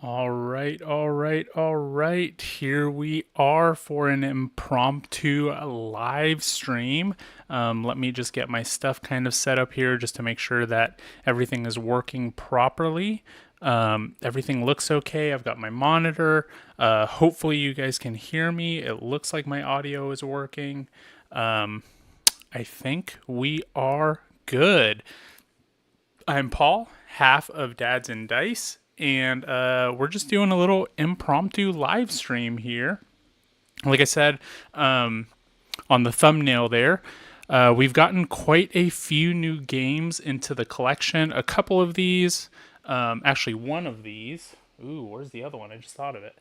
All right. Here we are for an impromptu live stream. Let me just get my stuff kind of set up here just to make sure that everything is working properly. Everything looks okay. I've got my monitor. Hopefully, you guys can hear me. It looks like my audio is working. I think we are good. I'm Paul, half of Dads and Dice, and we're just doing a little impromptu live stream here. Like I said on the thumbnail there, we've gotten quite a few new games into the collection. A couple of these, actually, one of these. Ooh, where's the other one? I just thought of it.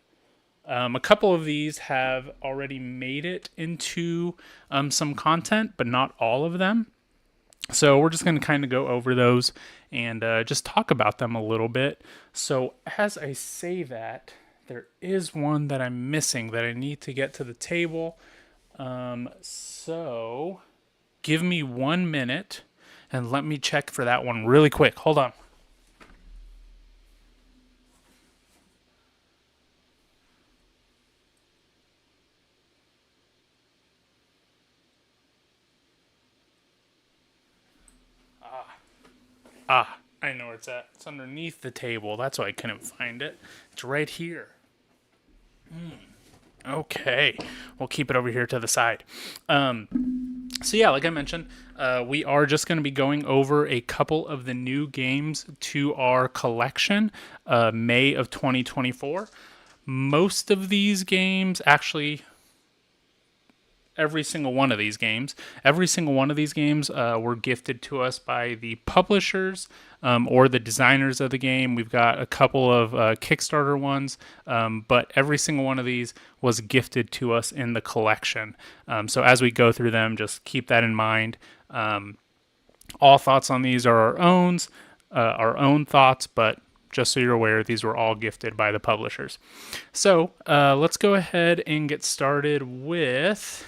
A couple of these have already made it into some content, but not all of them. So we're just going to kind of go over those and just talk about them a little bit. So as I say that, there is one that I'm missing that I need to get to the table. So give me 1 minute and let me check for that one really quick. Hold on. Ah, I know where it's at. It's underneath the table. That's why I couldn't find it. It's right here. Okay, we'll keep it over here to the side. So yeah, like I mentioned, we are just going to be going over a couple of the new games to our collection, May of 2024. Most of these games, actually, every single one of these games were gifted to us by the publishers or the designers of the game. We've got a couple of Kickstarter ones, but every single one of these was gifted to us in the collection. So as we go through them, just keep that in mind. All thoughts on these are our own thoughts, but just so you're aware, these were all gifted by the publishers. So let's go ahead and get started with.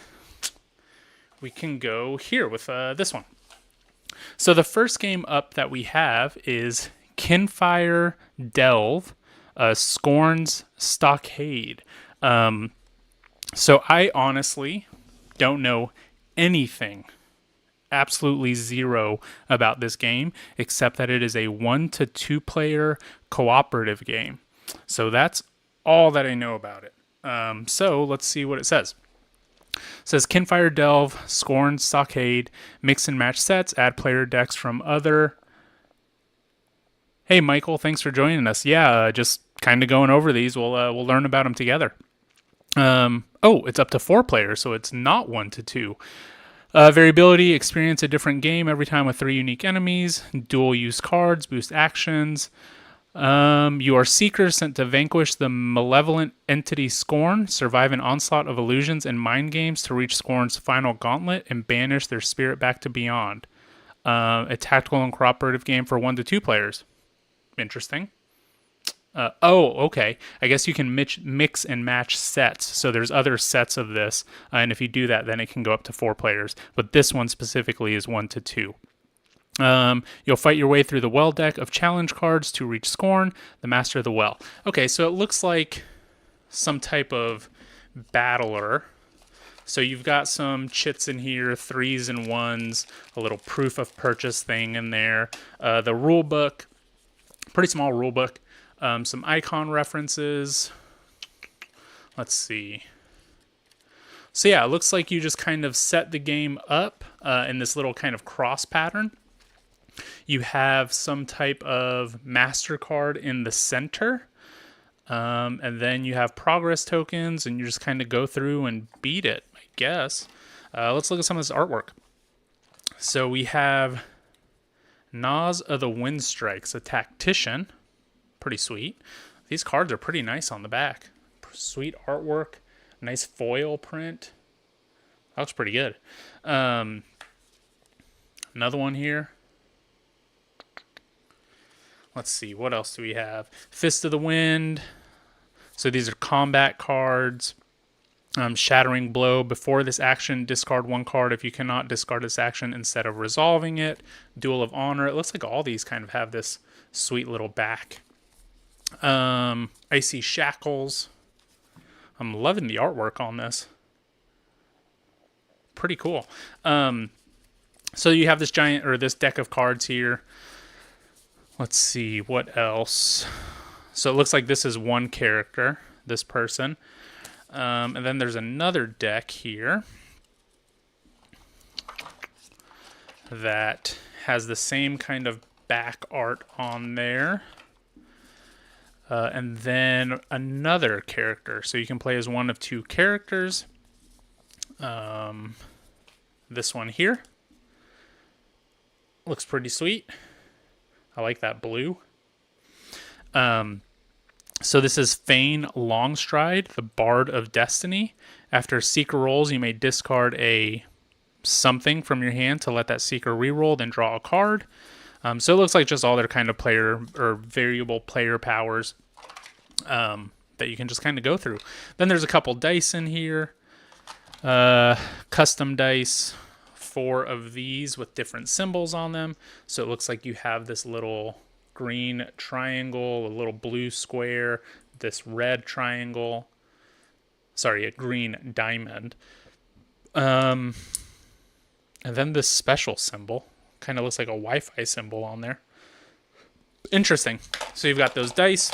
We can go here with this one. So the first game up that we have is Kinfire Delve, Scorn's Stockade. So I honestly don't know anything, absolutely zero about this game, except that it is a 1 to 2 player cooperative game. So that's all that I know about it. So let's see what it says. It says Kinfire Delve, Scorn Stockade, mix and match sets, add player decks from other. Hey Michael, thanks for joining us. Yeah, just kind of going over these. We'll learn about them together. Oh, it's up to 4 players, so it's not 1 to 2. Variability, experience a different game every time with 3 unique enemies. Dual use cards, boost actions. You are seekers sent to vanquish the malevolent entity Scorn, survive an onslaught of illusions and mind games to reach Scorn's final gauntlet and banish their spirit back to beyond. A tactical and cooperative game for 1 to 2 players. Interesting. Okay. I guess you can mix and match sets. So there's other sets of this, and if you do that, then it can go up to 4 players. But this one specifically is 1 to 2. You'll fight your way through the well deck of challenge cards to reach Scorn, the master of the well. Okay, so it looks like some type of battler. So you've got some chits in here, 3s and 1s, a little proof of purchase thing in there. The rule book, pretty small rule book. Some icon references. Let's see. So yeah, it looks like you just kind of set the game up in this little kind of cross pattern. You have some type of MasterCard in the center. And then you have progress tokens, and you just kind of go through and beat it, I guess. Let's look at some of this artwork. So we have Nas of the Wind Strikes, a tactician. Pretty sweet. These cards are pretty nice on the back. Sweet artwork. Nice foil print. That looks pretty good. Another one here. Let's see, what else do we have? Fist of the Wind. So these are combat cards. Shattering Blow. Before this action, discard 1 card. If you cannot discard this action instead of resolving it. Duel of Honor. It looks like all these kind of have this sweet little back. Icy Shackles. I'm loving the artwork on this. Pretty cool. So you have this giant, or this deck of cards here. Let's see, what else? So it looks like this is one character, this person. And then there's another deck here that has the same kind of back art on there. And then another character. So you can play as one of two characters. This one here looks pretty sweet. I like that blue. So this is Fane Longstride, the Bard of Destiny. After Seeker rolls, you may discard a something from your hand to let that Seeker reroll, then draw a card. So it looks like just all their kind of player or variable player powers that you can just kind of go through. Then there's a couple dice in here. Custom dice, 4 of these with different symbols on them. So it looks like you have this little green triangle, a little blue square, this red triangle. Sorry, a green diamond. And then this special symbol. Kind of looks like a Wi-Fi symbol on there. Interesting. So you've got those dice,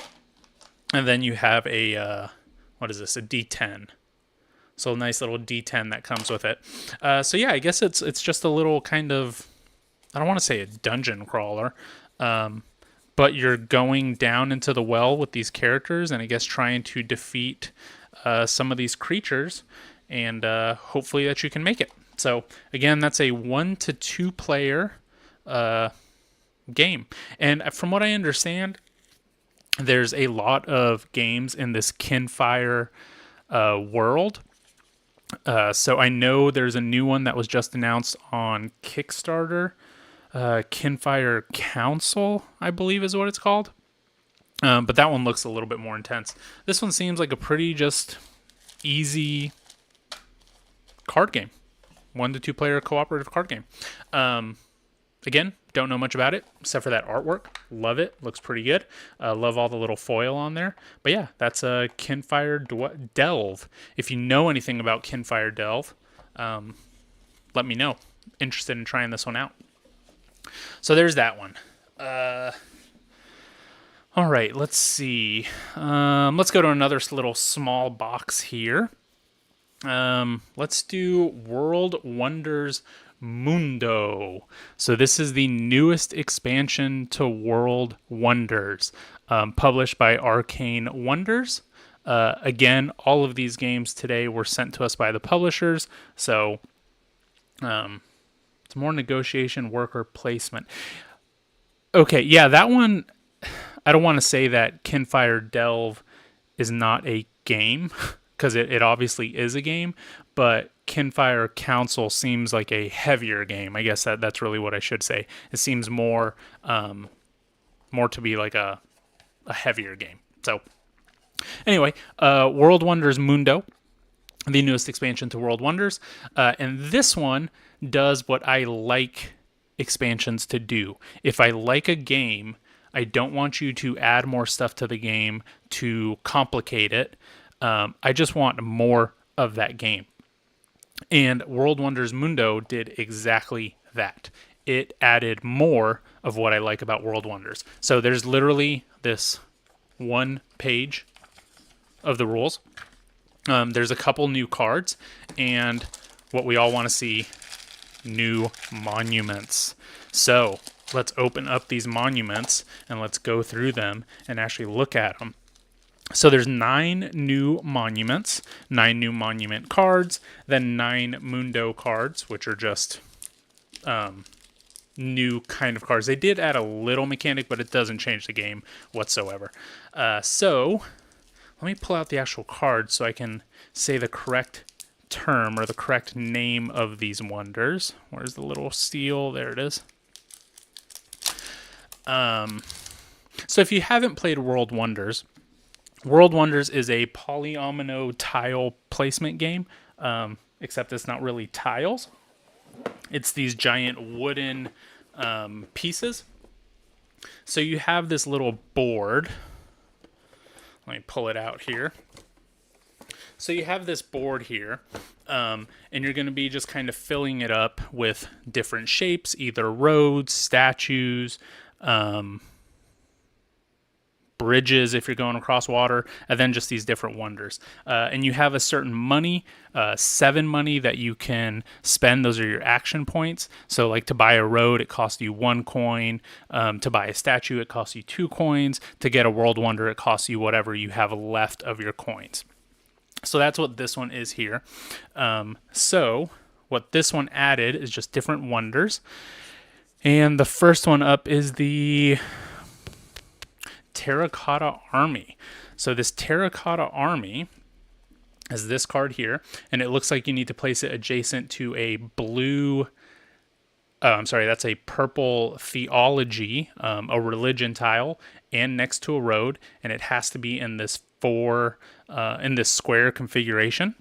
and then you have a, what is this, a D10. So a nice little D10 that comes with it. So yeah, I guess it's just a little kind of, I don't want to say a dungeon crawler, but you're going down into the well with these characters, and I guess trying to defeat some of these creatures, and hopefully that you can make it. So again, that's a 1 to 2 player game. And from what I understand, there's a lot of games in this Kinfire world. So I know there's a new one that was just announced on Kickstarter. Kinfire Council, I believe is what it's called. But that one looks a little bit more intense. This one seems like a pretty just easy card game. 1 to 2 player cooperative card game. Again, don't know much about it except for that artwork. Love it. Looks pretty good. Love all the little foil on there. But yeah, that's a Kinfire Delve. If you know anything about Kinfire Delve, let me know. Interested in trying this one out. So there's that one. All right, let's see. Let's go to another little small box here. Let's do World Wonders Mundo. So this is the newest expansion to World Wonders, published by Arcane Wonders. Again, all of these games today were sent to us by the publishers, so it's more negotiation, worker placement. Okay, yeah, that one, I don't want to say that Kinfire Delve is not a game, because it obviously is a game, but Kinfire Council seems like a heavier game. I guess that's really what I should say. It seems more to be like a heavier game. So anyway, World Wonders Mundo, the newest expansion to World Wonders, and this one does what I like expansions to do. If I like a game, I don't want you to add more stuff to the game to complicate it. I just want more of that game. And World Wonders Mundo did exactly that. It added more of what I like about World Wonders. So there's literally this one page of the rules. There's a couple new cards, and what we all want to see, new monuments. So let's open up these monuments and let's go through them and actually look at them. So there's 9 new monuments, 9 new monument cards, then 9 Mundo cards, which are just new kind of cards. They did add a little mechanic, but it doesn't change the game whatsoever. So let me pull out the actual cards so I can say the correct term or the correct name of these wonders. Where's the little seal? There it is. So if you haven't played World Wonders is a polyomino tile placement game, except it's not really tiles. It's these giant wooden pieces. So you have this little board, Let me pull it out here. So you have this board here, and you're going to be just kind of filling it up with different shapes, either roads, statues, bridges if you're going across water, and then just these different wonders. And you have a certain money, 7 money that you can spend. Those are your action points. So like to buy a road, it costs you 1 coin. To buy a statue, it costs you 2 coins. To get a world wonder, it costs you whatever you have left of your coins. So that's what this one is here. So what this one added is just different wonders. And the first one up is the Terracotta Army. So this Terracotta Army is this card here, and it looks like you need to place it adjacent to a blue, that's a purple theology, a religion tile, and next to a road, and it has to be in this in this square configuration.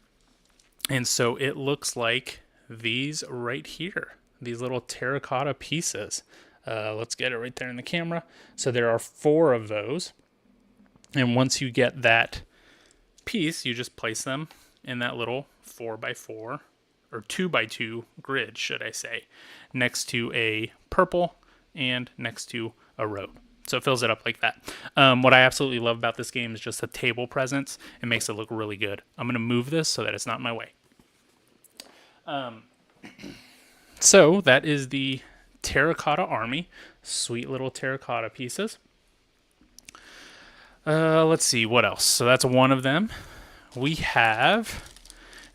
And so it looks like these right here, these little terracotta pieces. Let's get it right there in the camera. So there are 4 of those. And once you get that piece, you just place them in that little 4x4 or 2x2 grid, should I say, next to a purple and next to a road. So it fills it up like that. What I absolutely love about this game is just the table presence. It makes it look really good. I'm going to move this so that it's not in my way. So that is the Terracotta Army. Sweet little terracotta pieces. Let's see, what else? So that's one of them. We have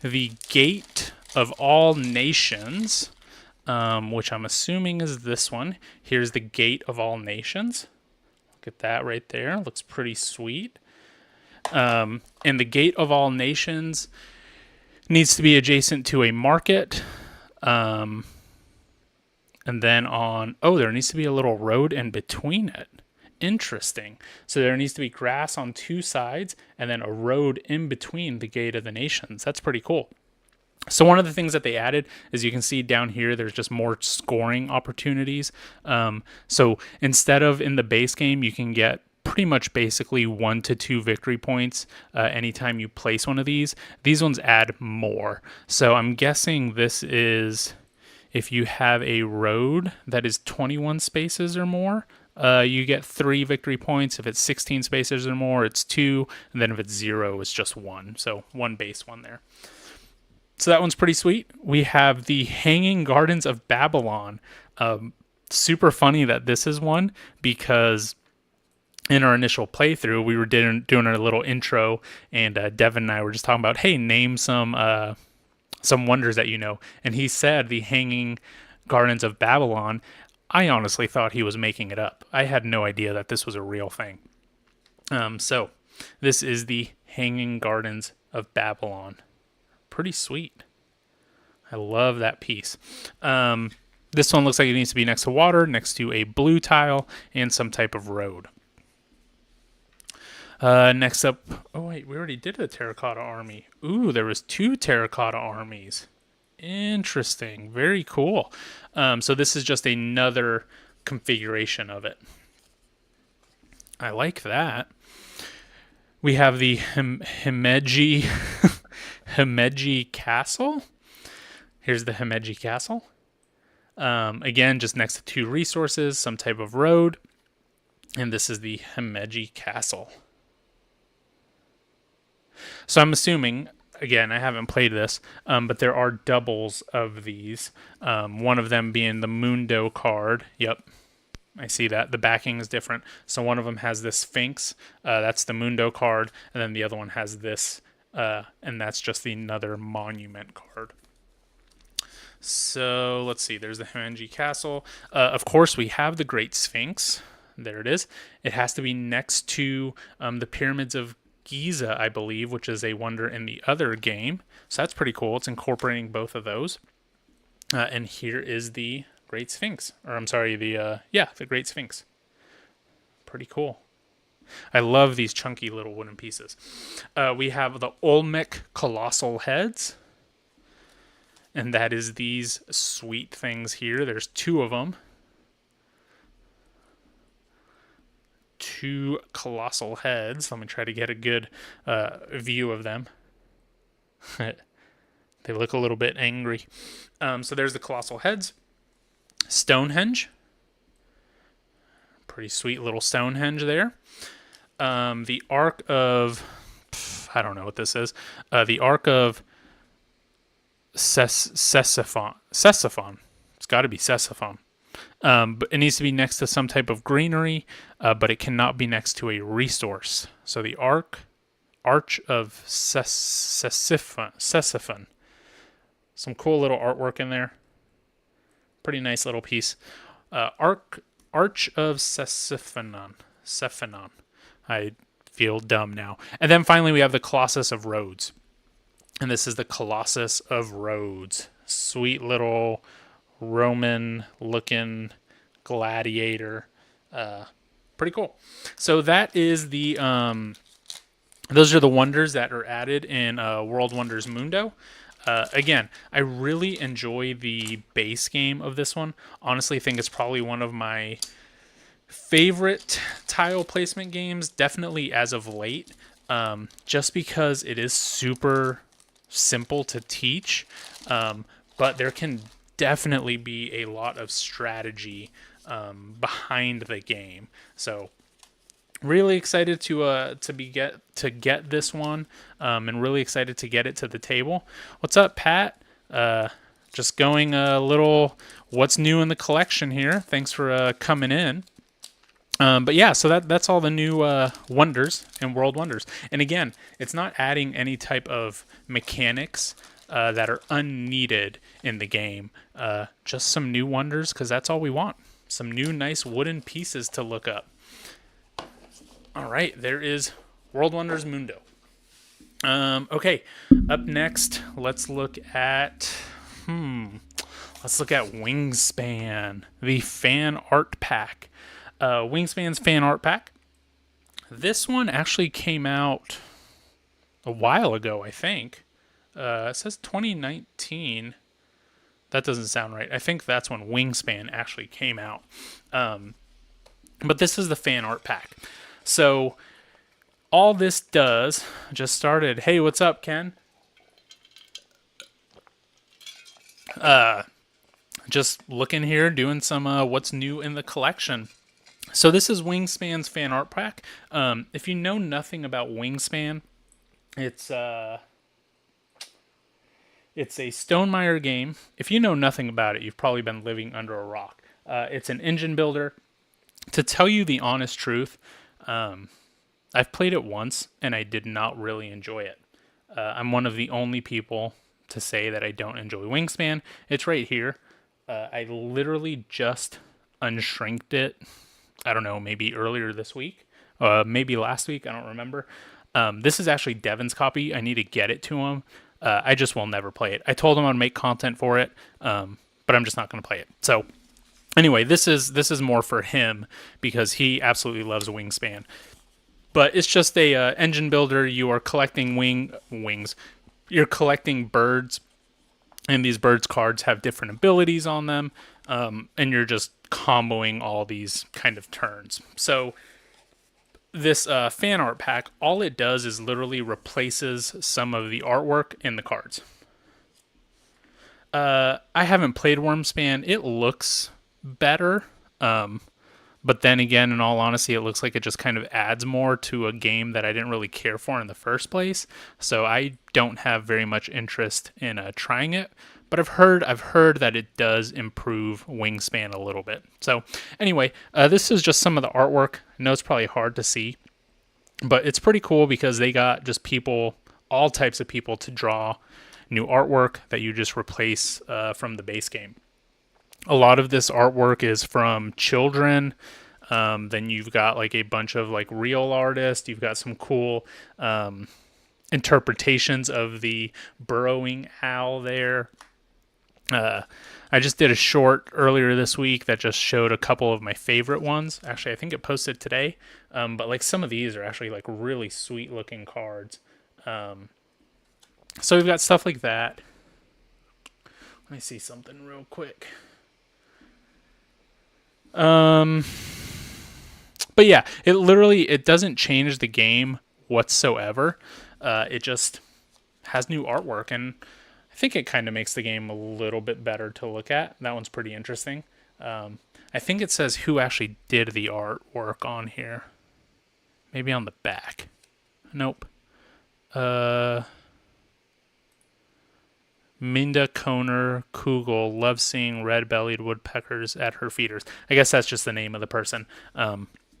the Gate of All Nations, which I'm assuming is this one. Here's the Gate of All Nations. Look at that right there. Looks pretty sweet. And the Gate of All Nations needs to be adjacent to a market. And then there needs to be a little road in between it. Interesting. So there needs to be grass on 2 sides and then a road in between the Gate of the Nations. That's pretty cool. So one of the things that they added is you can see down here, there's just more scoring opportunities. So instead of in the base game, you can get pretty much basically 1 to 2 victory points anytime you place one of these. These ones add more. So I'm guessing this is if you have a road that is 21 spaces or more, you get 3 victory points. If it's 16 spaces or more, it's 2. And then if it's 0, it's just 1. So 1 base one there. So that one's pretty sweet. We have the Hanging Gardens of Babylon. Super funny that this is one because in our initial playthrough, we were doing our little intro, and Devin and I were just talking about, hey, name some wonders that you know. And he said the Hanging Gardens of Babylon. I honestly thought he was making it up. I had no idea that this was a real thing. So this is the Hanging Gardens of Babylon. Pretty sweet. I love that piece. This one looks like it needs to be next to water, next to a blue tile, and some type of road. Next up, oh wait, we already did the Terracotta Army. Ooh, there was 2 Terracotta Armies. Interesting. Very cool. So this is just another configuration of it. I like that. We have the Himeji Himeji Castle. Here's the Himeji Castle. Again, just next to 2 resources, some type of road. And this is the Himeji Castle. So I'm assuming, again, I haven't played this, but there are doubles of these. One of them being the Mundo card. Yep, I see that. The backing is different. So one of them has this Sphinx. That's the Mundo card. And then the other one has this, and that's just another monument card. So let's see. There's the Himeji Castle. Of course, we have the Great Sphinx. There it is. It has to be next to the Pyramids of Giza, I believe, which is a wonder in the other game. So that's pretty cool. It's incorporating both of those. And here is the Great Sphinx. Or I'm sorry, the Great Sphinx. Pretty cool. I love these chunky little wooden pieces. We have the Olmec Colossal Heads. And that is these sweet things here. There's 2 of them. two colossal heads. Let me try to get a good view of them. They look a little bit angry. So there's the colossal heads. Stonehenge. Pretty sweet little Stonehenge there. The Ark of... I don't know what this is. The Ark of Ctesiphon. It's got to be Ctesiphon. But it needs to be next to some type of greenery, but it cannot be next to a resource. So the Arch of Ctesiphon. Some cool little artwork in there. Pretty nice little piece. Arch of Ctesiphon. I feel dumb now. And then finally we have the Colossus of Rhodes. And this is the Colossus of Rhodes. Sweet little Roman-looking gladiator. Pretty cool. So that is the... those are the wonders that are added in World Wonders Mundo. Again, I really enjoy the base game of this one. Honestly, I think it's probably one of my favorite tile placement games, definitely as of late, just because it is super simple to teach, but there can definitely be a lot of strategy behind the game. So really excited to get this one, and really excited to get it to the table. What's up, Pat? Just going a little what's new in the collection here. Thanks for coming in. But yeah, so that's all the new wonders and World Wonders. And again, it's not adding any type of mechanics that are unneeded in the game. Just some new wonders, because that's all we want. Some new nice wooden pieces to look up. All right, there is World Wonders Mundo. Okay, up next, let's look at Wingspan, the fan art pack. Wingspan's fan art pack. This one actually came out a while ago, I think. It says 2019. That doesn't sound right. I think that's when Wingspan actually came out. But this is the fan art pack. So all this does, just started. Hey, what's up, Ken? Just looking here, doing some what's new in the collection. So this is Wingspan's fan art pack. If you know nothing about Wingspan, it's a Stonemaier game. If you know nothing about it, you've probably been living under a rock. It's an engine builder. To tell you the honest truth, I've played it once and I did not really enjoy it. I'm one of the only people to say that I don't enjoy Wingspan. It's right here. I literally just unshrinked it. I don't know, maybe earlier this week, maybe last week. I don't remember. This is actually Devin's copy. I need to get it to him. I just will never play it. I told him I'd make content for it, but I'm just not going to play it. So anyway, this is more for him because he absolutely loves Wingspan. But it's just a engine builder. You are collecting wings. You're collecting birds, and these birds cards have different abilities on them, and you're just comboing all these kind of turns. So this fan art pack, all it does is literally replaces some of the artwork in the cards. I haven't played Wormspan. It looks better, but then again, in all honesty, it looks like it just kind of adds more to a game that I didn't really care for in the first place. So I don't have very much interest in trying it. But I've heard that it does improve Wingspan a little bit. So anyway, this is just some of the artwork. I know it's probably hard to see, but it's pretty cool because they got just people, all types of people, to draw new artwork that you just replace from the base game. A lot of this artwork is from children. Then you've got like a bunch of like real artists. You've got some cool interpretations of the burrowing owl there. I just did a short earlier this week that just showed a couple of my favorite ones. Actually, I think it posted today. But like some of these are actually like really sweet looking cards. So we've got stuff like that. Let me see something real quick. But But yeah, it doesn't change the game whatsoever. It just has new artwork, and I think it kind of makes the game a little bit better to look at. That one's pretty interesting. I think it says who actually did the artwork on here. Maybe on the back. Nope. Minda Koner Kugel loves seeing red-bellied woodpeckers at her feeders. I guess that's just the name of the person,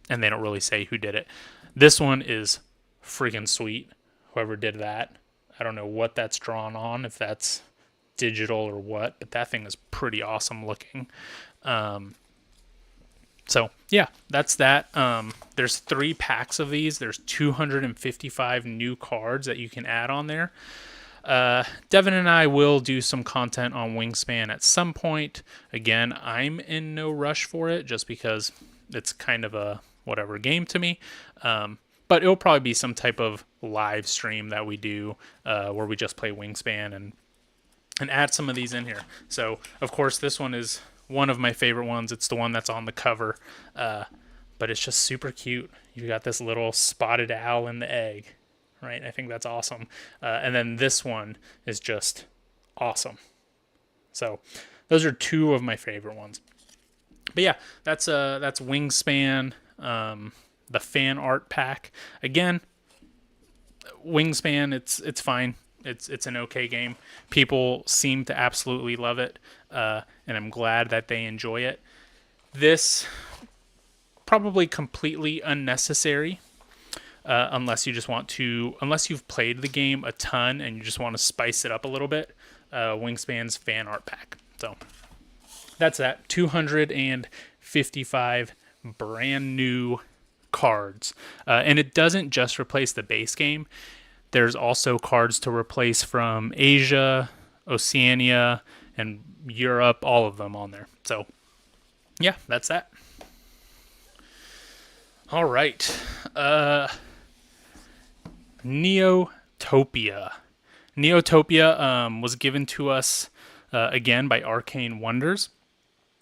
and they don't really say who did it. This one is freaking sweet. Whoever did that, I don't know what that's drawn on, if that's digital or what, but that thing is pretty awesome looking. So yeah, that's that. There's 3 packs of these. There's 255 new cards that you can add on there. Devin and I will do some content on Wingspan at some point. Again, I'm in no rush for it just because it's kind of a whatever game to me. But it'll probably be some type of live stream that we do where we just play Wingspan and add some of these in here. So, of course, this one is one of my favorite ones. It's the one that's on the cover. But it's just super cute. You got this little spotted owl in the egg. Right, I think that's awesome. And then this one is just awesome. So those are 2 of my favorite ones. But yeah, that's Wingspan, the fan art pack. Again, Wingspan, it's fine. It's an okay game. People seem to absolutely love it, and I'm glad that they enjoy it. This probably completely unnecessary. Unless you've played the game a ton and you just want to spice it up a little bit, Wingspan's fan art pack. So that's that. 255 brand new cards. And it doesn't just replace the base game. There's also cards to replace from Asia, Oceania, and Europe, all of them on there. So yeah, that's that. All right. Neotopia. Neotopia was given to us again by Arcane Wonders.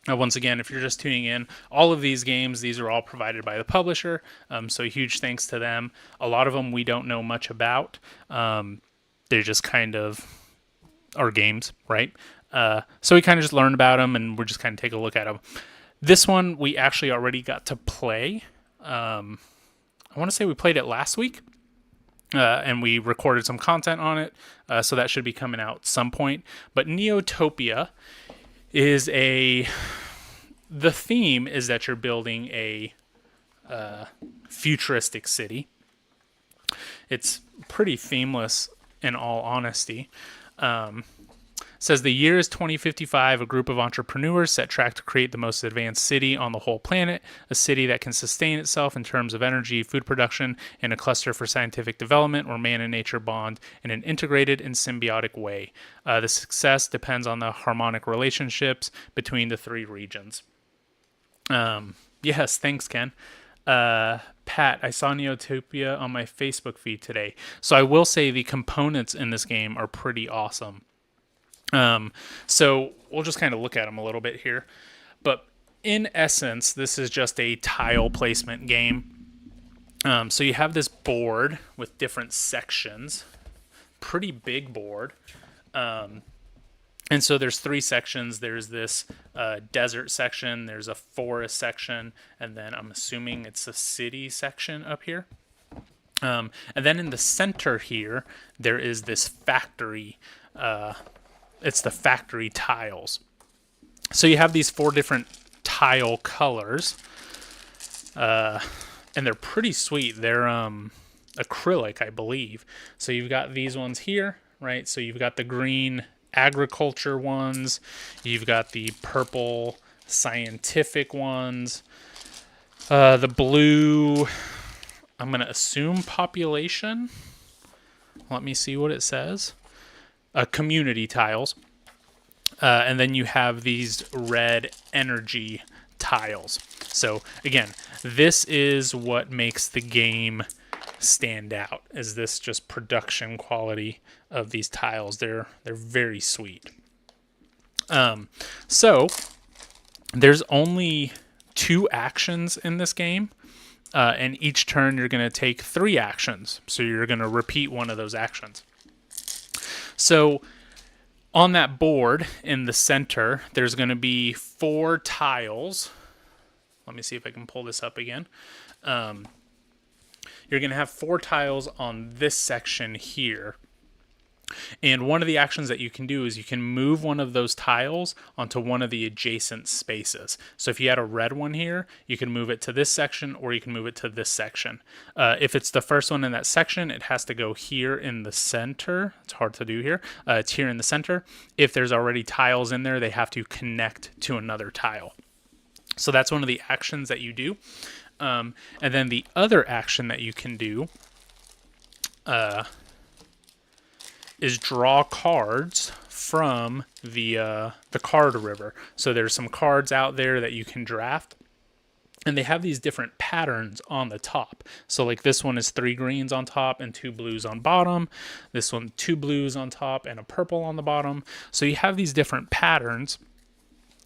Once again, if you're just tuning in, all of these games, these are all provided by the publisher. So huge thanks to them. A lot of them we don't know much about. They're just kind of our games, right? So we kind of just learn about them and we're just kind of take a look at them. This one we actually already got to play. I want to say we played it last week. And we recorded some content on it, so that should be coming out some point. But Neotopia is the theme is that you're building a futuristic city. It's pretty themeless in all honesty. Says the year is 2055. A group of entrepreneurs set track to create the most advanced city on the whole planet, a city that can sustain itself in terms of energy, food production, and a cluster for scientific development where man and nature bond in an integrated and symbiotic way. The success depends on the harmonic relationships between the 3 regions. Yes, thanks, Ken. Pat, I saw Neotopia on my Facebook feed today. So I will say the components in this game are pretty awesome. So we'll just kind of look at them a little bit here. But in essence, this is just a tile placement game. So you have this board with different sections. Pretty big board. And so there's 3 sections. There's this desert section, there's a forest section, and then I'm assuming it's a city section up here. And then in the center here, there is this factory. It's the factory tiles. So you have these 4 different tile colors, and they're pretty sweet. They're acrylic, I believe. So you've got these ones here, right? So you've got the green agriculture ones, you've got the purple scientific ones, the blue, I'm going to assume population. Let me see what it says. Community tiles. And then you have these red energy tiles. So again, this is what makes the game stand out, is this just production quality of these tiles. They're very sweet. So there's only 2 actions in this game. and each turn you're going to take 3 actions. So you're going to repeat one of those actions. So on that board in the center, there's going to be 4 tiles. Let me see if I can pull this up again. You're going to have 4 tiles on this section here. And one of the actions that you can do is you can move one of those tiles onto one of the adjacent spaces. So if you had a red one here, you can move it to this section or you can move it to this section. If it's the first one in that section, it has to go here in the center. It's hard to do here. It's here in the center. If there's already tiles in there, they have to connect to another tile. So that's one of the actions that you do. And then the other action that you can do is draw cards from the card river. So there's some cards out there that you can draft, and they have these different patterns on the top. So like this one is 3 greens on top and 2 blues on bottom. This one, 2 blues on top and a purple on the bottom. So you have these different patterns,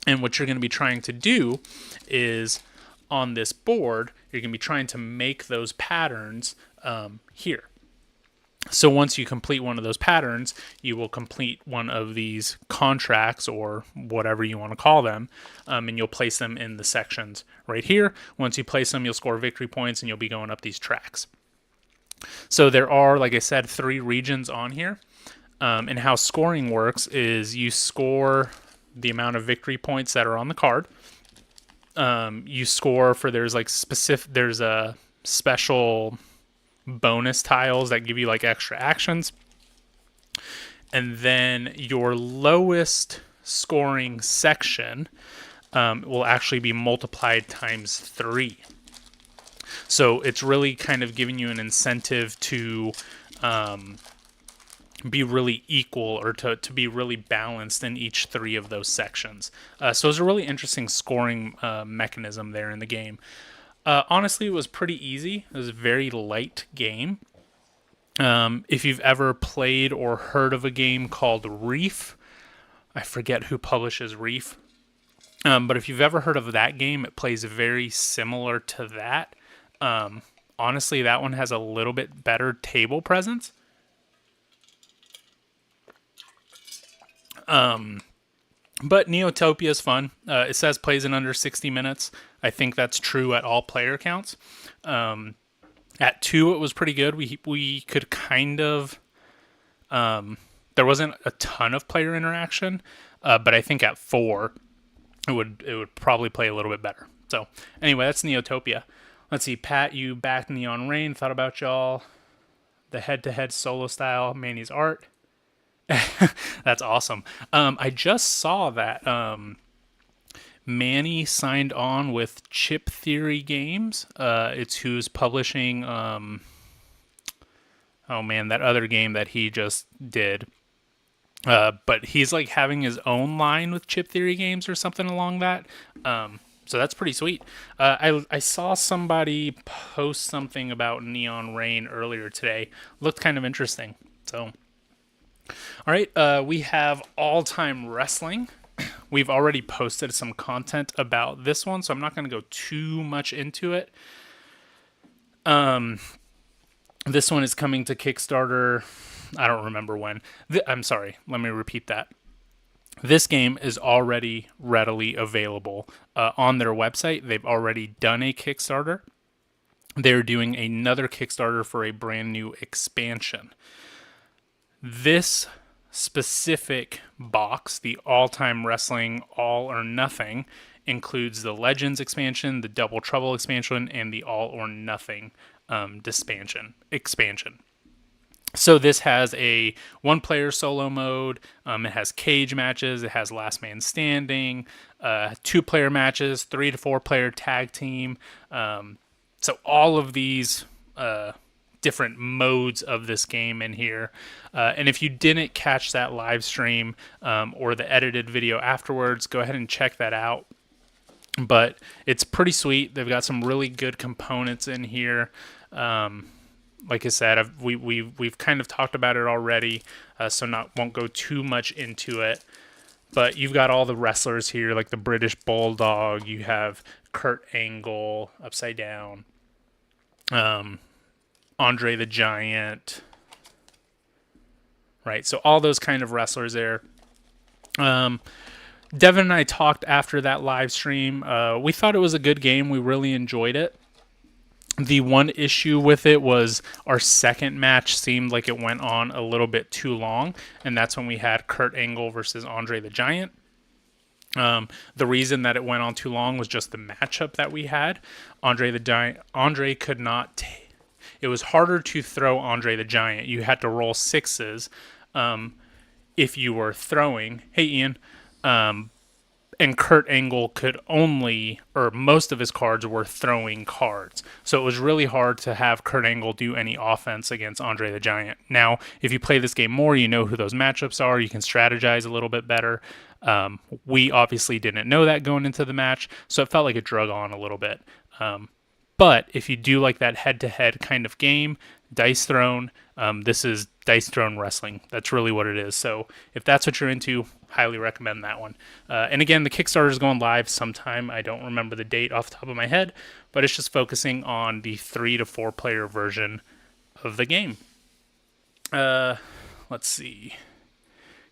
and what you're going to be trying to do is on this board, you're going to be trying to make those patterns here. So once you complete one of those patterns, you will complete one of these contracts or whatever you want to call them, and you'll place them in the sections right here. Once you place them, you'll score victory points and you'll be going up these tracks. So there are, like I said, 3 regions on here, and how scoring works is you score the amount of victory points that are on the card. You score for there's a special bonus tiles that give you like extra actions, and then your lowest scoring section will actually be multiplied times 3. So it's really kind of giving you an incentive to be really equal or to be really balanced in each 3 of those sections. So it's a really interesting scoring mechanism there in the game. Honestly, it was pretty easy. It was a very light game. If you've ever played or heard of a game called Reef, I forget who publishes Reef, but if you've ever heard of that game, it plays very similar to that. Honestly, that one has a little bit better table presence. But Neotopia is fun. It says plays in under 60 minutes. I think that's true at all player counts. At 2, it was pretty good. We could kind of... there wasn't a ton of player interaction, but I think at 4, it would probably play a little bit better. So anyway, that's Neotopia. Let's see, Pat, you backed Neon Rain. Thought about y'all. The head-to-head solo style, Manny's art. That's awesome. I just saw that Manny signed on with Chip Theory Games. It's who's publishing oh man, that other game that he just did. But he's like having his own line with Chip Theory Games or something along that. So that's pretty sweet. I saw somebody post something about Neon Rain earlier today. Looked kind of interesting. So all right, we have All Time Wrestling. We've already posted some content about this one, so I'm not going to go too much into it. This one is coming to Kickstarter. I don't remember when. I'm sorry, let me repeat that. This game is already readily available on their website. They've already done a Kickstarter. They're doing another Kickstarter for a brand new expansion. This specific box, the All Time Wrestling All or Nothing, includes the Legends expansion, the Double Trouble expansion, and the All or Nothing expansion. So this has a 1-player solo mode, it has cage matches, it has last man standing, 2-player matches, 3 to 4-player tag team. So all of these different modes of this game in here. And if you didn't catch that live stream or the edited video afterwards, go ahead and check that out. But it's pretty sweet. They've got some really good components in here. Like I said, we've kind of talked about it already, so won't go too much into it. But you've got all the wrestlers here, like the British Bulldog. You have Kurt Angle, Upside Down. Andre the Giant, right? So all those kind of wrestlers there. Devin and I talked after that live stream. We thought it was a good game. We really enjoyed it. The one issue with it was our second match seemed like it went on a little bit too long, and that's when we had Kurt Angle versus Andre the Giant. The reason that it went on too long was just the matchup that we had. Andre could not. It was harder to throw Andre the Giant. You had to roll sixes if you were throwing. Hey, Ian. And Kurt Angle could only, or most of his cards were throwing cards. So it was really hard to have Kurt Angle do any offense against Andre the Giant. Now, if you play this game more, you know who those matchups are. You can strategize a little bit better. We obviously didn't know that going into the match, so it felt like it drug on a little bit. But if you do like that head-to-head kind of game, Dice Throne, this is Dice Throne Wrestling. That's really what it is. So if that's what you're into, highly recommend that one. And again, the Kickstarter is going live sometime. I don't remember the date off the top of my head, but it's just focusing on the 3 to 4 player version of the game. Let's see.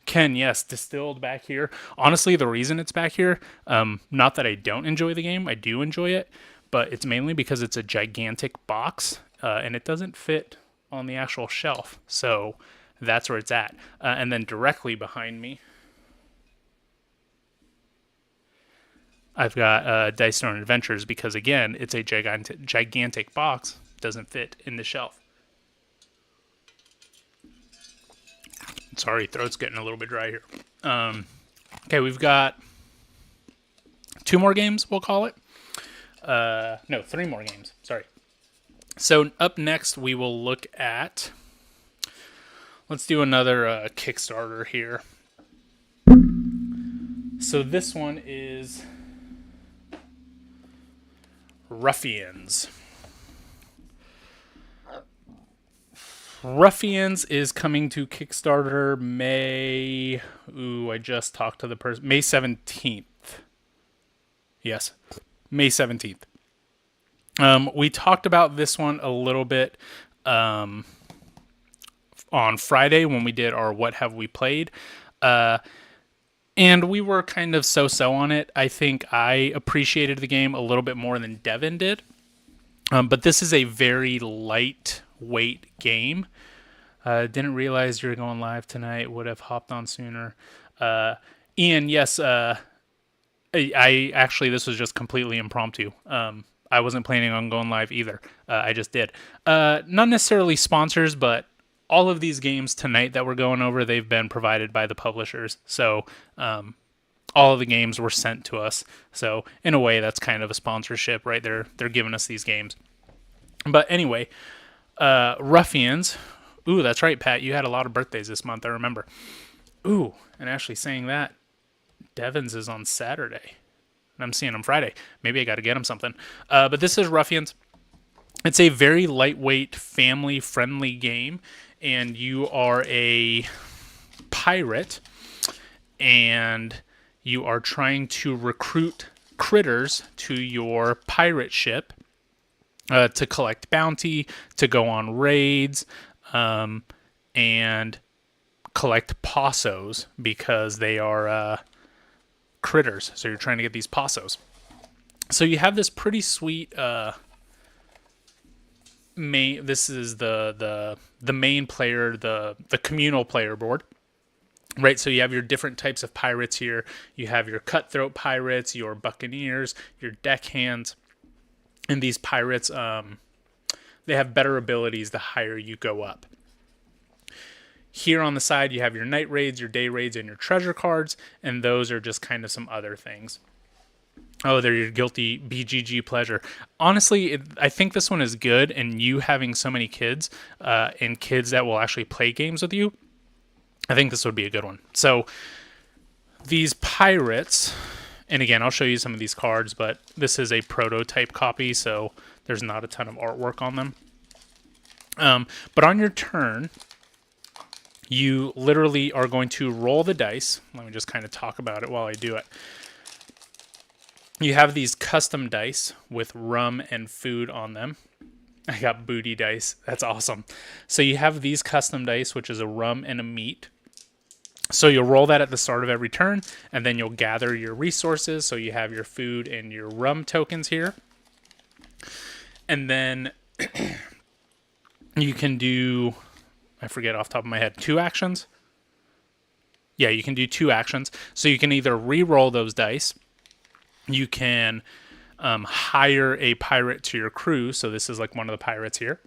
Ken, yes, Distilled back here. Honestly, the reason it's back here, not that I don't enjoy the game, I do enjoy it, but it's mainly because it's a gigantic box, and it doesn't fit on the actual shelf. So that's where it's at. And then directly behind me, I've got Dice Throne Adventures because, again, it's a gigantic box. Doesn't fit in the shelf. Sorry, throat's getting a little bit dry here. Okay, we've got 2 more games, we'll call it. No, 3 more games. Sorry. So up next, we will look at... Let's do another Kickstarter here. So this one is Ruffians. Ruffians is coming to Kickstarter May... Ooh, I just talked to the person. May 17th. Yes, May 17th. We talked about this one a little bit on Friday when we did our What Have We Played. And we were kind of so-so on it. I think I appreciated the game a little bit more than Devin did. But this is a very lightweight game. Didn't realize you were going live tonight. Would have hopped on sooner. Ian, yes, I actually, this was just completely impromptu. I wasn't planning on going live either. I just did. Not necessarily sponsors, but all of these games tonight that we're going over, they've been provided by the publishers. So all of the games were sent to us. So in a way, that's kind of a sponsorship, right? They're giving us these games. But anyway, Ruffians. Ooh, that's right, Pat. You had a lot of birthdays this month, I remember. Ooh, and actually saying that, Devin's is on Saturday. And I'm seeing him Friday. Maybe I got to get him something. But this is Ruffians. It's a very lightweight, family-friendly game. And you are a pirate. And you are trying to recruit critters to your pirate ship to collect bounty, to go on raids, and collect possos because they are critters. So you're trying to get these possos. So you have this pretty sweet main. This is the main player, the communal player board. Right, so you have your different types of pirates here. You have your cutthroat pirates, your buccaneers, your deckhands. And these pirates, they have better abilities the higher you go up. Here on the side, you have your night raids, your day raids, and your treasure cards. And those are just kind of some other things. Oh, they're your guilty BGG pleasure. Honestly, I think this one is good. And you having so many kids and kids that will actually play games with you, I think this would be a good one. So these pirates, and again, I'll show you some of these cards, but this is a prototype copy, so there's not a ton of artwork on them. But on your turn, you literally are going to roll the dice. Let me just kind of talk about it while I do it. You have these custom dice with rum and food on them. I got booty dice. That's awesome. So you have these custom dice, which is a rum and a meat. So you'll roll that at the start of every turn, and then you'll gather your resources. So you have your food and your rum tokens here. And then you can do, I forget off the top of my head, 2 actions. Yeah, you can do 2 actions. So you can either re-roll those dice. You can hire a pirate to your crew. So this is like one of the pirates here.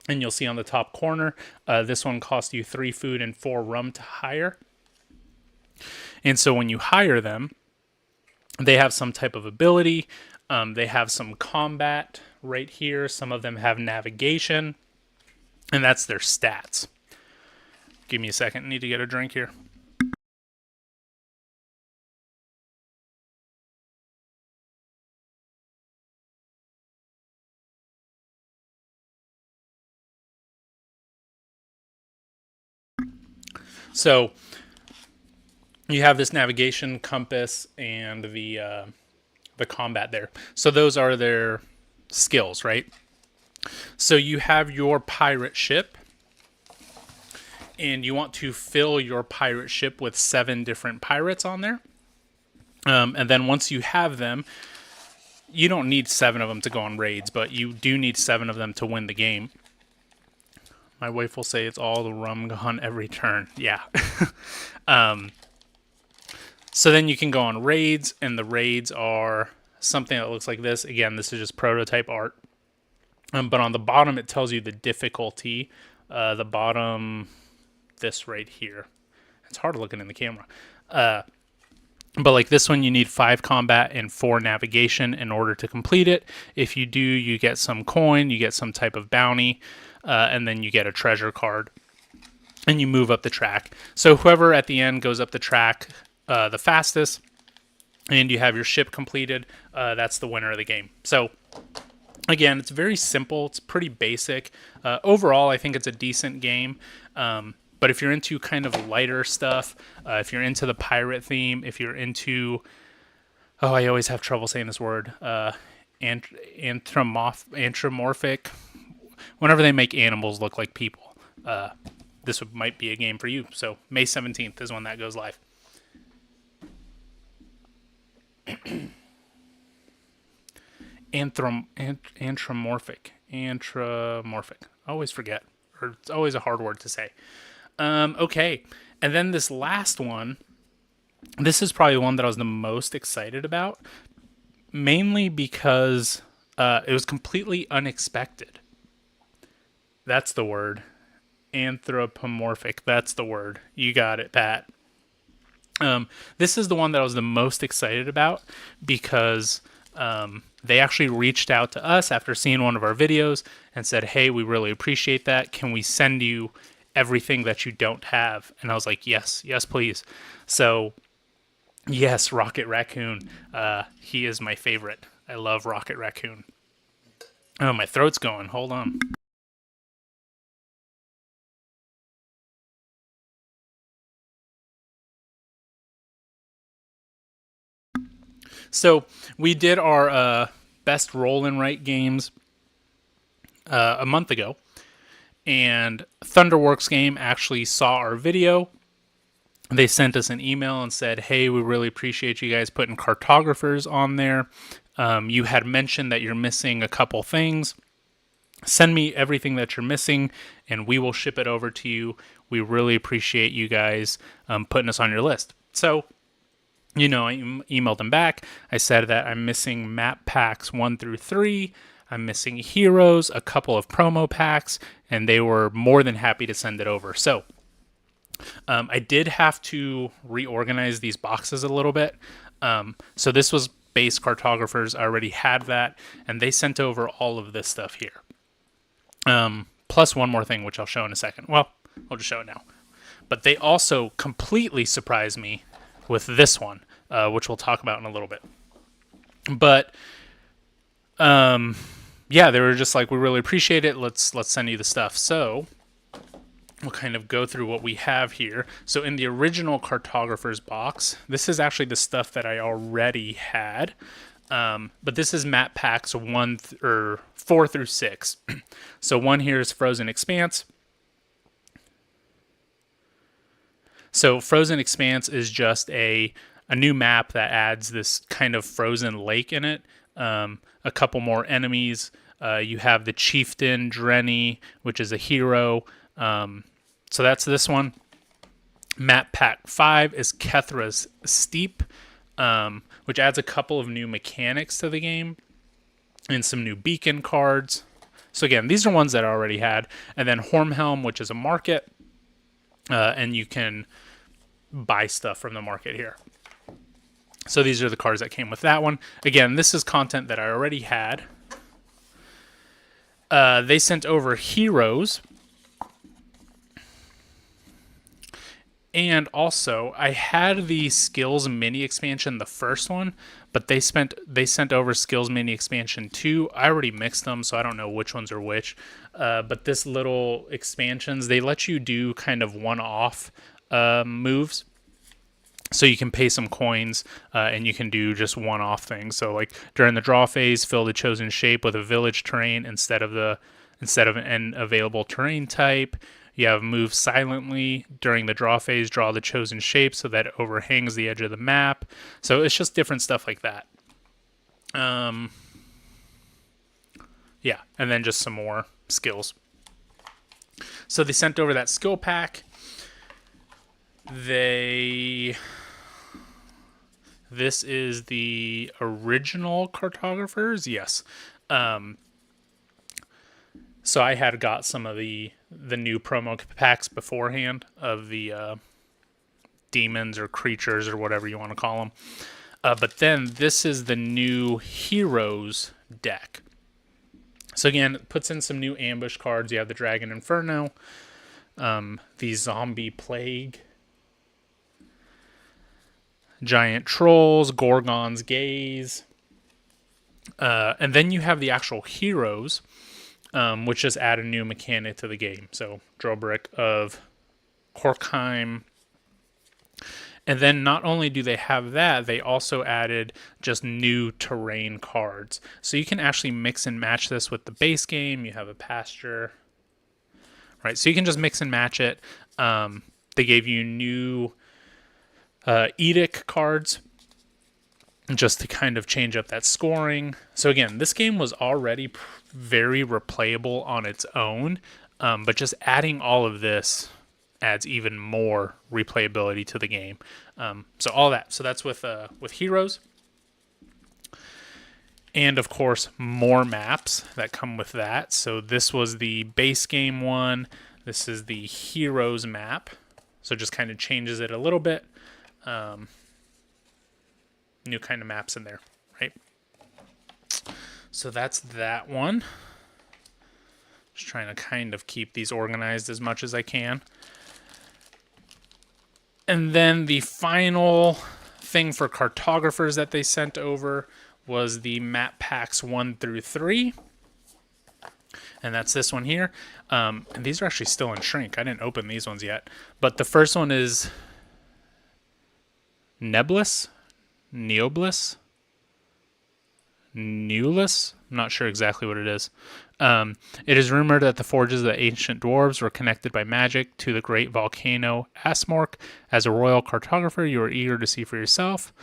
And you'll see on the top corner, this one costs you 3 food and 4 rum to hire. And so when you hire them, they have some type of ability. They have some combat right here. Some of them have navigation. And that's their stats. Give me a second. I need to get a drink here. So you have this navigation, compass, and the combat there. So those are their skills, right? So you have your pirate ship, and you want to fill your pirate ship with 7 different pirates on there. And then once you have them, you don't need 7 of them to go on raids, but you do need 7 of them to win the game. My wife will say it's all the rum gone every turn. Yeah. So then you can go on raids, and the raids are something that looks like this. Again, this is just prototype art. But on the bottom, it tells you the difficulty. The bottom, this right here. It's hard looking in the camera. But like this one, you need 5 combat and 4 navigation in order to complete it. If you do, you get some coin, you get some type of bounty, and then you get a treasure card. And you move up the track. So whoever at the end goes up the track the fastest, and you have your ship completed, that's the winner of the game. So again, it's very simple. It's pretty basic. Overall, I think it's a decent game. But if you're into kind of lighter stuff, if you're into the pirate theme, if you're into, oh, I always have trouble saying this word, anthropomorphic, whenever they make animals look like people, this might be a game for you. So May 17th is when that goes live. Anthropomorphic. I always forget, or it's always a hard word to say. Okay, and then this last one, this is probably one that I was the most excited about, mainly because it was completely unexpected. That's the word. Anthropomorphic. That's the word. You got it, Pat. This is the one that I was the most excited about because they actually reached out to us after seeing one of our videos and said, hey, we really appreciate that. Can we send you everything that you don't have? And I was like, yes, please. So yes, Rocket Raccoon. He is my favorite. I love Rocket Raccoon. Oh, my throat's going. Hold on. So we did our best roll and write games a month ago. And Thunderworks Game actually saw our video. They sent us an email and said, hey, we really appreciate you guys putting cartographers on there. You had mentioned that you're missing a couple things. Send me everything that you're missing, and we will ship it over to you. We really appreciate you guys putting us on your list. So, I emailed them back. I said that I'm missing map packs 1 through 3. I'm missing heroes, a couple of promo packs, and they were more than happy to send it over. So I did have to reorganize these boxes a little bit. So this was base cartographers. I already had that, and they sent over all of this stuff here. Plus one more thing, which I'll show in a second. Well, I'll just show it now. But they also completely surprised me with this one, which we'll talk about in a little bit. But yeah, they were just like, we really appreciate it. Let's send you the stuff. So we'll kind of go through what we have here. So in the original cartographer's box, this is actually the stuff that I already had. But this is map packs 4 through 6. So 1 here is Frozen Expanse. So Frozen Expanse is just a new map that adds this kind of frozen lake in it. A couple more enemies. You have the Chieftain Drenny, which is a hero. So that's this one. Map Pack 5 is Kethra's Steep, which adds a couple of new mechanics to the game and some new beacon cards. So again, these are ones that I already had. And then Hormhelm, which is a market, and you can buy stuff from the market here. So these are the cards that came with that one. Again, this is content that I already had. They sent over Heroes. And also, I had the Skills mini expansion, the first one, but they sent over Skills mini expansion 2. I already mixed them, so I don't know which ones are which. But this little expansions, they let you do kind of one-off moves. So you can pay some coins, and you can do just one-off things. So like during the draw phase, fill the chosen shape with a village terrain instead of an available terrain type. You have move silently during the draw phase, draw the chosen shape so that it overhangs the edge of the map. So it's just different stuff like that. Yeah, and then just some more skills. So they sent over that skill pack. This is the original cartographers, yes. So I had got some of the new promo packs beforehand of the demons or creatures or whatever you want to call them. But then this is the new Heroes deck. So again, it puts in some new ambush cards. You have the Dragon Inferno, the Zombie Plague, Giant Trolls, Gorgon's Gaze. And then you have the actual Heroes, which just add a new mechanic to the game. So Drobrick of Korkheim. And then not only do they have that, they also added just new terrain cards. So you can actually mix and match this with the base game. You have a pasture, right? So you can just mix and match it. They gave you new edict cards just to kind of change up that scoring. So again, this game was already very replayable on its own, but just adding all of this adds even more replayability to the game. So all that. So that's with Heroes. And of course, more maps that come with that. So this was the base game one. This is the Heroes map. So it just kind of changes it a little bit. New kind of maps in there, right? So that's that one. Just trying to kind of keep these organized as much as I can. And then the final thing for cartographers that they sent over was the map packs 1 through 3. And that's this one here. And these are actually still in shrink. I didn't open these ones yet. But the first one is Neoblis. Newless? I'm not sure exactly what it is. It is rumored that the forges of the ancient dwarves were connected by magic to the great volcano Asmork. As a royal cartographer, you are eager to see for yourself.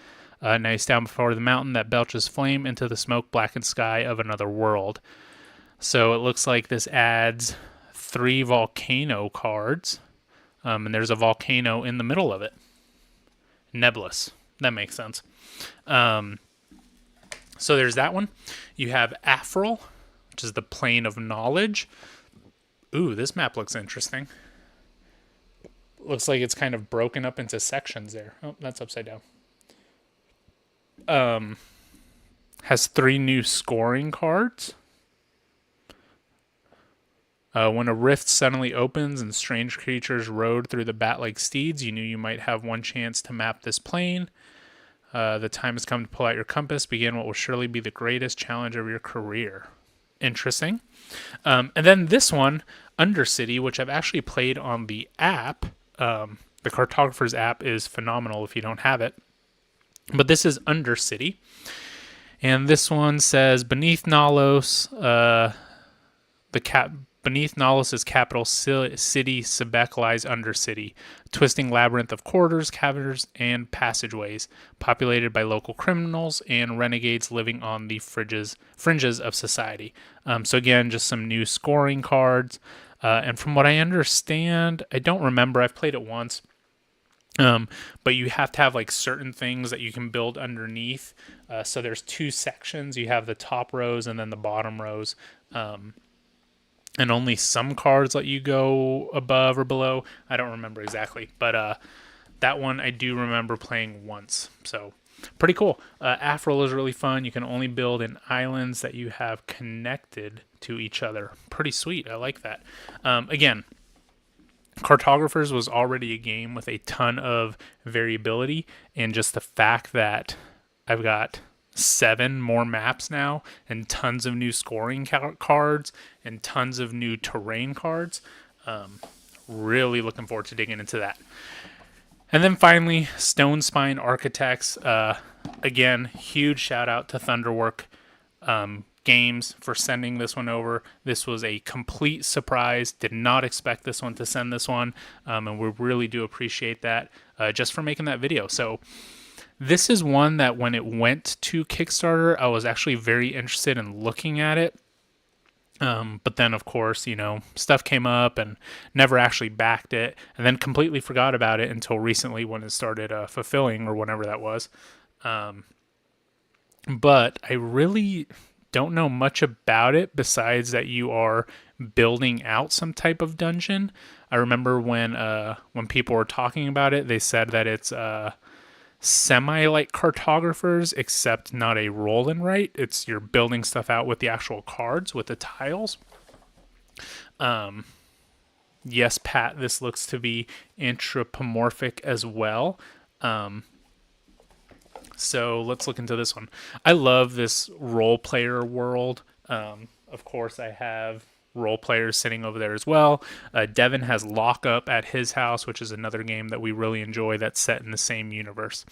Now you stand before the mountain that belches flame into the smoke-blackened sky of another world. So it looks like this adds 3 volcano cards, and there's a volcano in the middle of it. Nebulous. That makes sense. So there's that one. You have Afril, which is the plane of knowledge. Ooh, this map looks interesting. Looks like it's kind of broken up into sections there. Oh, that's upside down. Has 3 new scoring cards. When a rift suddenly opens and strange creatures rode through the bat-like steeds, you knew you might have one chance to map this plane. The time has come to pull out your compass, begin what will surely be the greatest challenge of your career. Interesting. And then this one, Undercity, which I've actually played on the app. The Cartographer's app is phenomenal if you don't have it. But this is Undercity. And this one says beneath Nalos, the beneath Nalos' capital city, Sebek lies Undercity, a twisting labyrinth of corridors, caverns, and passageways, populated by local criminals and renegades living on the fringes of society. So again, just some new scoring cards. And from what I understand, I don't remember. I've played it once. But you have to have like certain things that you can build underneath. So there's two sections. You have the top rows and then the bottom rows. And only some cards let you go above or below. I don't remember exactly, but that one I do remember playing once. So pretty cool. Afrol is really fun. You can only build in islands that you have connected to each other. Pretty sweet. I like that. Again, Cartographers was already a game with a ton of variability, and just the fact that I've got 7 more maps now and tons of new scoring cards and tons of new terrain cards. Really looking forward to digging into that. And then finally, Stone Spine Architects. Again, huge shout out to Thunderwork Games for sending this one over. This was a complete surprise. Did not expect this one to send this one, and we really do appreciate that just for making that video. So this is one that when it went to Kickstarter, I was actually very interested in looking at it. But then, of course, stuff came up and never actually backed it, and then completely forgot about it until recently when it started fulfilling or whenever that was. But I really don't know much about it besides that you are building out some type of dungeon. I remember when people were talking about it, they said that it's semi like cartographers, except not a roll and write. It's you're building stuff out with the actual cards, with the tiles. Yes, Pat, this looks to be anthropomorphic as well. So let's look into this one. I love this role player world. Of course, I have role players sitting over there as well. Devin has Lockup at his house, which is another game that we really enjoy that's set in the same universe.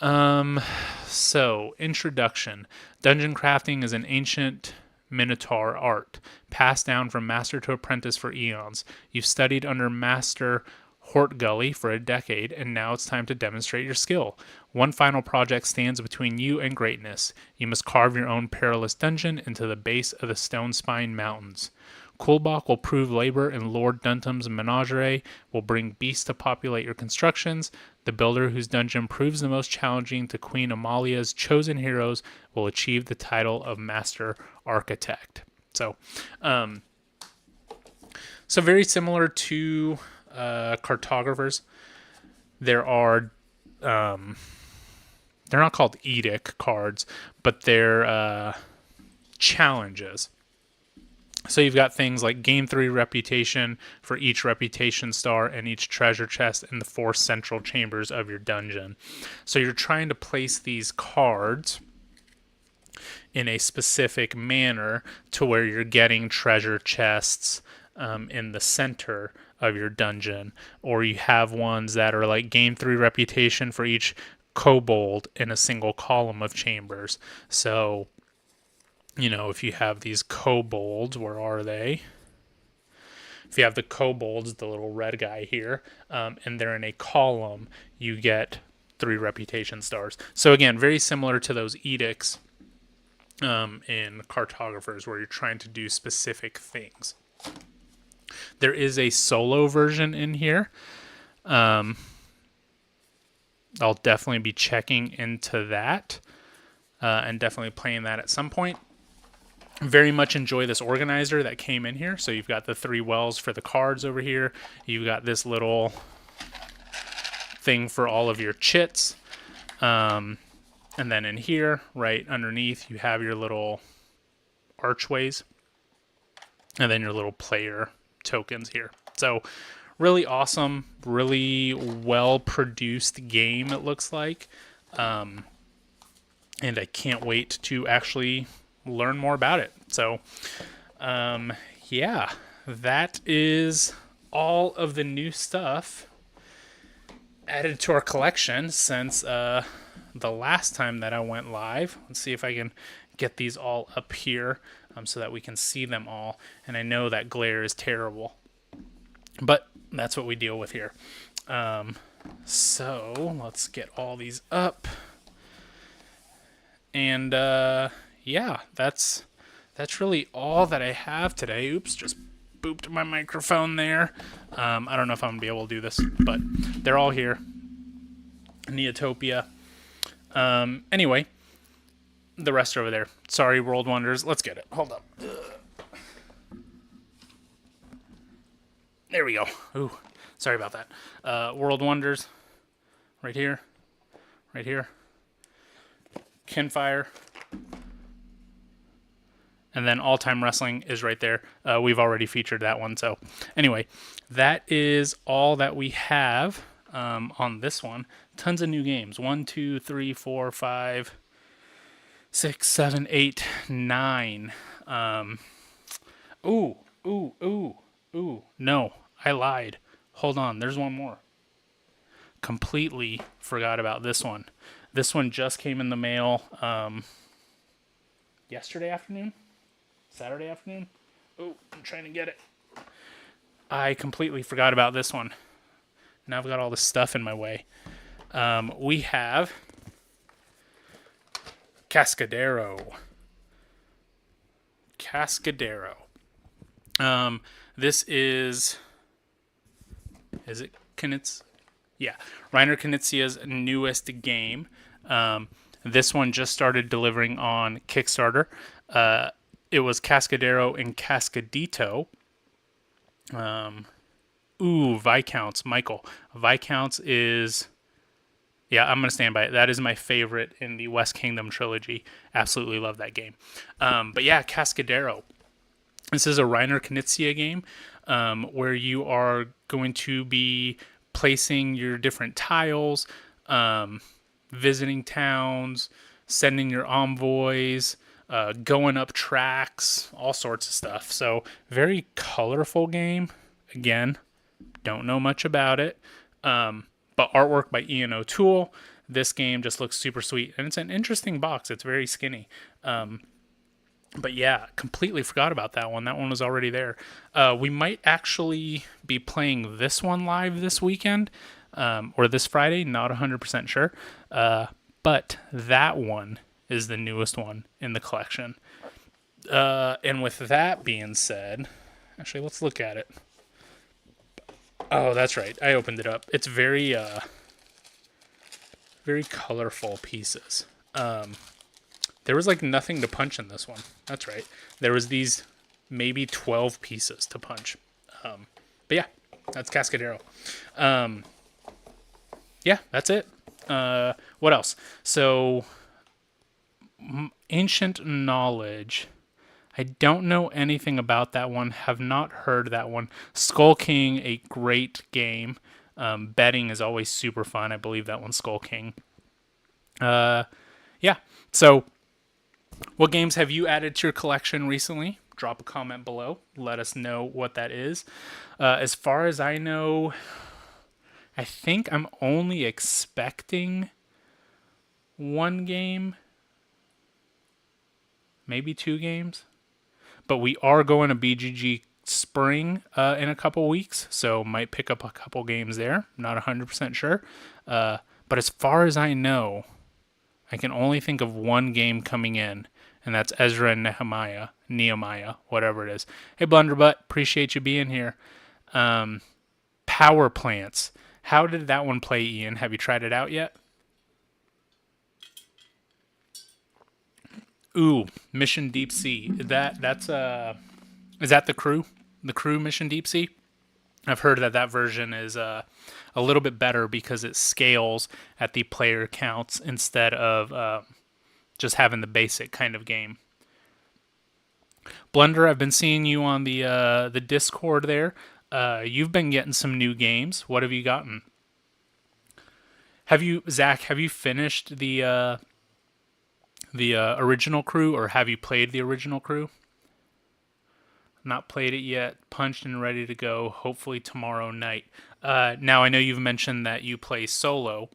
So, introduction. Dungeon crafting is an ancient Minotaur art, passed down from master to apprentice for eons. You've studied under Master Hortgully for a decade, and now it's time to demonstrate your skill. One final project stands between you and greatness. You must carve your own perilous dungeon into the base of the Stone Spine Mountains. Kulbach will prove labor, and Lord Duntum's menagerie will bring beasts to populate your constructions. The builder whose dungeon proves the most challenging to Queen Amalia's chosen heroes will achieve the title of Master Architect. So very similar to cartographers. There are they're not called edict cards, but they're challenges. So you've got things like gain 3 reputation for each reputation star and each treasure chest in the 4 central chambers of your dungeon. So you're trying to place these cards in a specific manner to where you're getting treasure chests in the center of your dungeon, or you have ones that are like gain 3 reputation for each kobold in a single column of chambers. So, if you have these kobolds, where are they? If you have the kobolds, the little red guy here, and they're in a column, you get 3 reputation stars. So again, very similar to those edicts in cartographers, where you're trying to do specific things. There is a solo version in here. I'll definitely be checking into that and definitely playing that at some point. Very much enjoy this organizer that came in here. So you've got the 3 wells for the cards over here. You've got this little thing for all of your chits. And then in here, right underneath, you have your little archways. And then your little player tokens here. So really awesome, really well-produced game, it looks like. And I can't wait to actually learn more about it. So, yeah, that is all of the new stuff added to our collection since the last time that I went live. Let's see if I can get these all up here so that we can see them all. And I know that glare is terrible, but that's what we deal with here. So let's get all these up. And yeah, that's really all that I have today. Oops, just booped my microphone there. I don't know if I'm gonna be able to do this, but they're all here. Neotopia. Anyway, the rest are over there. Sorry, World Wonders. Let's get it. Hold up. There we go. Ooh, sorry about that. World Wonders. Right here. Right here. Kinfire. And then All Time Wrestling is right there. We've already featured that one. So anyway, that is all that we have on this one. Tons of new games. 1, 2, 3, 4, 5, 6, 7, 8, 9. Ooh. No, I lied. Hold on. There's one more. Completely forgot about this one. This one just came in the mail yesterday afternoon? Saturday afternoon? Oh, I'm trying to get it. I completely forgot about this one. Now I've got all this stuff in my way. We have Cascadero. This is it Knitz? Yeah, Reiner Knizia's newest game. This one just started delivering on Kickstarter. It was Cascadero and Cascadito. Viscounts, Michael. Viscounts is... Yeah, I'm going to stand by it. That is my favorite in the West Kingdom trilogy. Absolutely love that game. But yeah, Cascadero. This is a Reiner Knizia game where you are going to be placing your different tiles, visiting towns, sending your envoys, going up tracks, all sorts of stuff. So very colorful game. Again, don't know much about it. But artwork by Ian O'Toole. This game just looks super sweet. And it's an interesting box. It's very skinny. But yeah, completely forgot about that one. That one was already there. We might actually be playing this one live this weekend. Or this Friday. Not 100% sure. But that one is the newest one in the collection. And with that being said, actually, let's look at it. Oh, that's right. I opened it up. It's very colorful pieces. There was like nothing to punch in this one. That's right. There was these maybe 12 pieces to punch. But yeah, that's Cascadero. Yeah, that's it. What else? So, Ancient Knowledge. I don't know anything about that one. Have not heard that one. Skull King, a great game. Betting is always super fun. I believe that one's Skull King. Yeah. So, what games have you added to your collection recently? Drop a comment below. Let us know what that is. As far as I know, I think I'm only expecting one game. Maybe 2 games. But we are going to BGG Spring in a couple weeks, so might pick up a couple games there. Not 100% sure. But as far as I know, I can only think of one game coming in, and that's Ezra and Nehemiah, whatever it is. Hey, Blunderbutt, appreciate you being here. Power Plants. How did that one play, Ian? Have you tried it out yet? Ooh, Mission Deep Sea. Is that the crew? The crew Mission Deep Sea? I've heard that version is a little bit better because it scales at the player counts instead of just having the basic kind of game. Blunder, I've been seeing you on the Discord there. You've been getting some new games. What have you gotten? Zach? Have you finished the original crew, or have you played the original crew? Not played it yet. Punched and ready to go. Hopefully tomorrow night. Now I know you've mentioned that you play solo.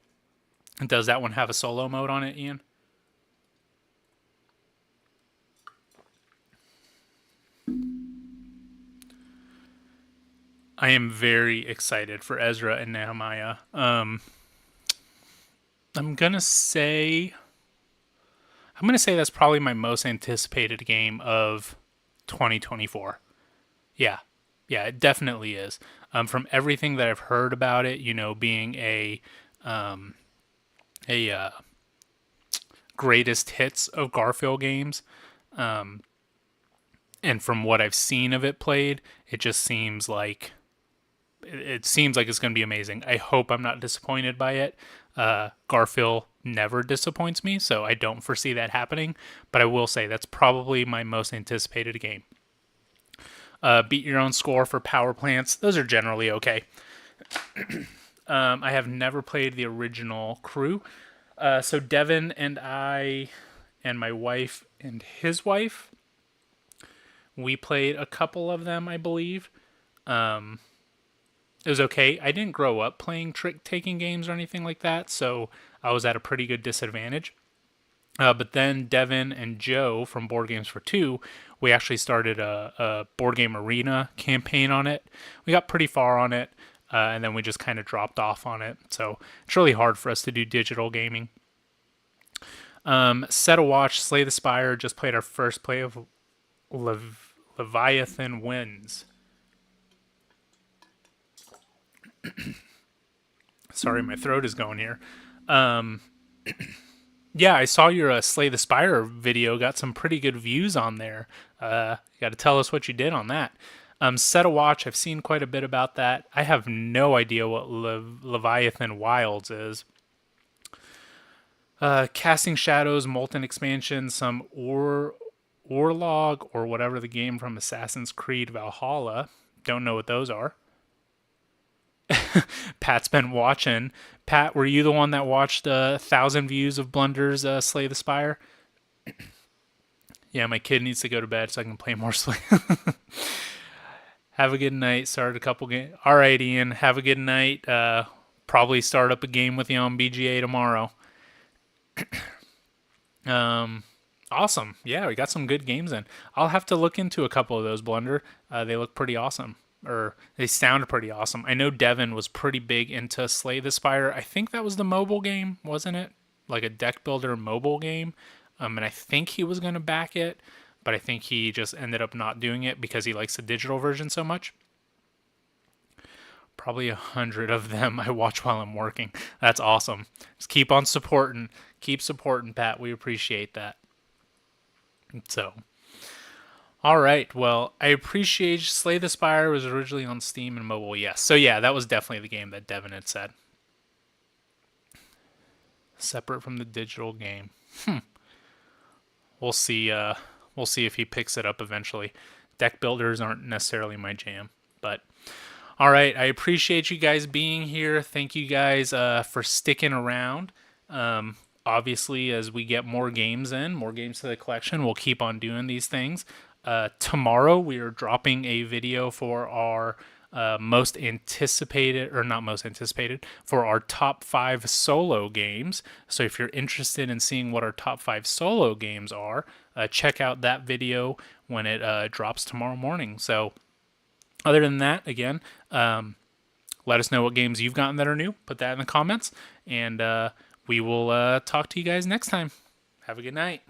Does that one have a solo mode on it, Ian? I am very excited for Ezra and Nehemiah. I'm gonna say that's probably my most anticipated game of 2024. Yeah, yeah, it definitely is. From everything that I've heard about it, being a greatest hits of Garfield games, and from what I've seen of it played, it seems like it's going to be amazing. I hope I'm not disappointed by it. Garfield never disappoints me, so I don't foresee that happening. But I will say that's probably my most anticipated game. Beat your own score for power plants. Those are generally okay. I have never played the original Crew. So Devin and I and my wife and his wife, we played a couple of them, I believe. It was okay. I didn't grow up playing trick-taking games or anything like that, so I was at a pretty good disadvantage. But then Devin and Joe from Board Games for Two, we actually started a board game arena campaign on it. We got pretty far on it, and then we just kind of dropped off on it. So it's really hard for us to do digital gaming. Set a watch, Slay the Spire. Just played our first play of Leviathan Wins. Sorry, my throat is going here. Yeah, I saw your Slay the Spire video. Got some pretty good views on there. You got to tell us what you did on that. Set a watch. I've seen quite a bit about that. I have no idea what Leviathan Wilds is. Casting Shadows, Molten Expansion, some Orlog or whatever the game from Assassin's Creed Valhalla. Don't know what those are. Pat's been watching. Pat, were you the one that watched 1,000 views of Blunder's Slay the Spire? Yeah, my kid needs to go to bed so I can play more Slay. Have a good night. Started a couple games. All right, Ian. Have a good night. Probably start up a game with you on BGA tomorrow. Awesome. Yeah, we got some good games in. I'll have to look into a couple of those, Blunder. They look pretty awesome. Or they sound pretty awesome. I know Devin was pretty big into Slay the Spire. I think that was the mobile game, wasn't it? Like a deck builder mobile game. And I think he was going to back it, but I think he just ended up not doing it because he likes the digital version so much. Probably 100 of them I watch while I'm working. That's awesome. Just keep on supporting. Keep supporting, Pat. We appreciate that. So, all right. Well, I appreciate Slay the Spire was originally on Steam and mobile. Yes. So yeah, that was definitely the game that Devin had said. Separate from the digital game. We'll see. We'll see if he picks it up eventually. Deck builders aren't necessarily my jam, but all right. I appreciate you guys being here. Thank you guys for sticking around. Obviously, as we get more games to the collection, we'll keep on doing these things. Tomorrow, we are dropping a video for our most anticipated, or not most anticipated, for our top 5 solo games. So if you're interested in seeing what our top 5 solo games are, check out that video when it drops tomorrow morning. So other than that, again, let us know what games you've gotten that are new. Put that in the comments, and we will talk to you guys next time. Have a good night.